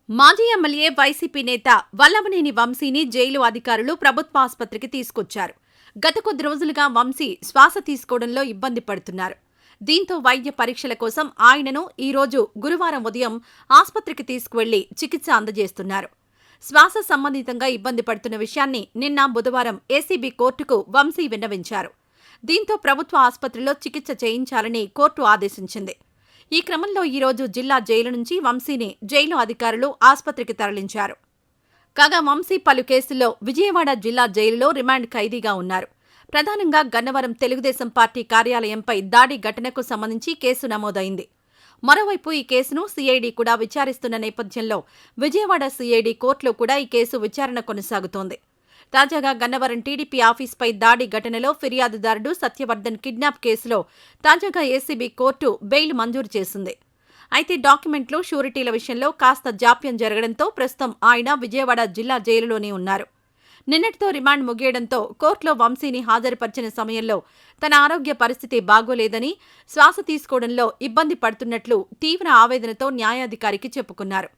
మాజీ MLA YCP నేత వల్లభనేని వంశీని జైలు అధికారులు ప్రభుత్వాసుపత్రికి తీసుకొచ్చారు. గత కొద్ది రోజులుగా వంశీ శ్వాస తీసుకోవడంలో ఇబ్బంది పడుతున్నారు. దీంతో వైద్య పరీక్షల కోసం ఆయనను ఈరోజు గురువారం ఉదయం ఆసుపత్రికి తీసుకువెళ్లి చికిత్స అందజేస్తున్నారు. శ్వాస సంబంధితంగా ఇబ్బంది పడుతున్న విషయాన్ని నిన్న బుధవారం ఏసీబీ కోర్టుకు వంశీ విన్నవించారు. దీంతో ప్రభుత్వ ఆసుపత్రిలో చికిత్స చేయించాలని కోర్టు ఆదేశించింది. ఈ క్రమంలో ఈరోజు జిల్లా జైలు నుంచి వంశీని జైలు అధికారులు ఆసుపత్రికి తరలించారు. కాగా వంశీ పలు కేసుల్లో విజయవాడ జిల్లా జైలులో రిమాండ్ ఖైదీగా ఉన్నారు. ప్రధానంగా గన్నవరం తెలుగుదేశం పార్టీ కార్యాలయంపై దాడి ఘటనకు సంబంధించి కేసు నమోదైంది. మరోవైపు ఈ కేసును సీఐడీ కూడా విచారిస్తున్న నేపథ్యంలో విజయవాడ సీఐడీ కోర్టులో కూడా ఈ కేసు విచారణ కొనసాగుతోంది. తాజాగా గన్నవరం టీడీపీ ఆఫీస్పై దాడి ఘటనలో ఫిర్యాదుదారుడు సత్యవర్ధన్ కిడ్నాప్ కేసులో తాజాగా ఏసీబీ కోర్టు బెయిల్ మంజూరు చేసింది. అయితే డాక్యుమెంట్లు, షూరిటీల విషయంలో కాస్త జాప్యం జరగడంతో ప్రస్తుతం ఆయన విజయవాడ జిల్లా జైలులోనే ఉన్నారు. నిన్నటితో రిమాండ్ ముగియడంతో కోర్టులో వంశీని హాజరుపరిచిన సమయంలో తన ఆరోగ్య పరిస్థితి బాగోలేదని, శ్వాస తీసుకోవడంలో ఇబ్బంది పడుతున్నట్లు తీవ్ర ఆవేదనతో న్యాయాధికారికి చెప్పుకున్నారు.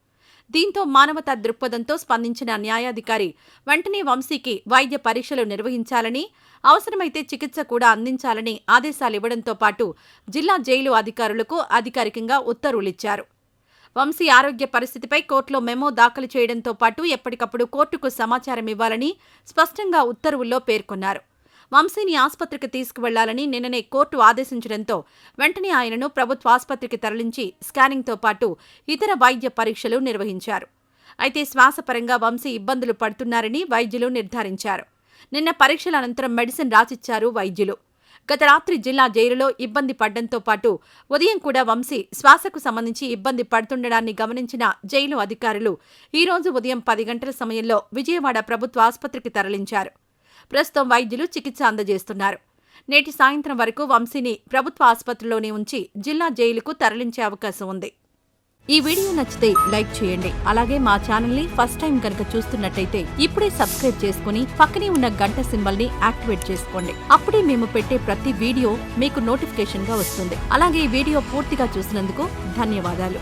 దీంతో మానవతా దృక్పథంతో స్పందించిన న్యాయాధికారి వెంటనే వంశీకి వైద్య పరీక్షలు నిర్వహించాలని, అవసరమైతే చికిత్స కూడా అందించాలని ఆదేశాలివ్వడంతో పాటు జిల్లా జైలు అధికారులకు అధికారికంగా ఉత్తర్వులిచ్చారు. వంశీ ఆరోగ్య పరిస్థితిపై కోర్టులో మెమో దాఖలు చేయడంతో పాటు ఎప్పటికప్పుడు కోర్టుకు సమాచారం ఇవ్వాలని స్పష్టంగా ఉత్తర్వుల్లో పేర్కొన్నారు. వంశీని ఆసుపత్రికి తీసుకువెళ్లాలని నిన్ననే కోర్టు ఆదేశించడంతో వెంటనే ఆయనను ప్రభుత్వ ఆసుపత్రికి తరలించి స్కానింగ్తో పాటు ఇతర వైద్య పరీక్షలు నిర్వహించారు. అయితే శ్వాసపరంగా వంశీ ఇబ్బందులు పడుతున్నారని వైద్యులు నిర్ధారించారు. నిన్న పరీక్షల అనంతరం మెడిసిన్ రాసిచ్చారు వైద్యులు. గత రాత్రి జిల్లా జైలులో ఇబ్బంది పడ్డంతో పాటు ఉదయం కూడా వంశీ శ్వాసకు సంబంధించి ఇబ్బంది పడుతుండడాన్ని గమనించిన జైలు అధికారులు ఈరోజు ఉదయం 10 గంటల సమయంలో విజయవాడ ప్రభుత్వ ఆసుపత్రికి తరలించారు. ప్రస్తుతం వైద్యులు చికిత్స అందజేస్తున్నారు. నేటి సాయంత్రం వరకు వంశీని ప్రభుత్వ ఆసుపత్రిలోనే ఉంచి జిల్లా జైలుకు తరలించే అవకాశం ఉంది. ఈ వీడియో నచ్చితే లైక్ చేయండి. అలాగే మా ఛానల్ని ఫస్ట్ టైం కనుక చూస్తున్నట్టయితే ఇప్పుడే సబ్స్క్రైబ్ చేసుకుని పక్కనే ఉన్న గంట సింబల్ని యాక్టివేట్ చేసుకోండి. అప్పుడే మేము పెట్టే ప్రతి వీడియో మీకు నోటిఫికేషన్గా వస్తుంది. అలాగే ఈ వీడియో పూర్తిగా చూసినందుకు ధన్యవాదాలు.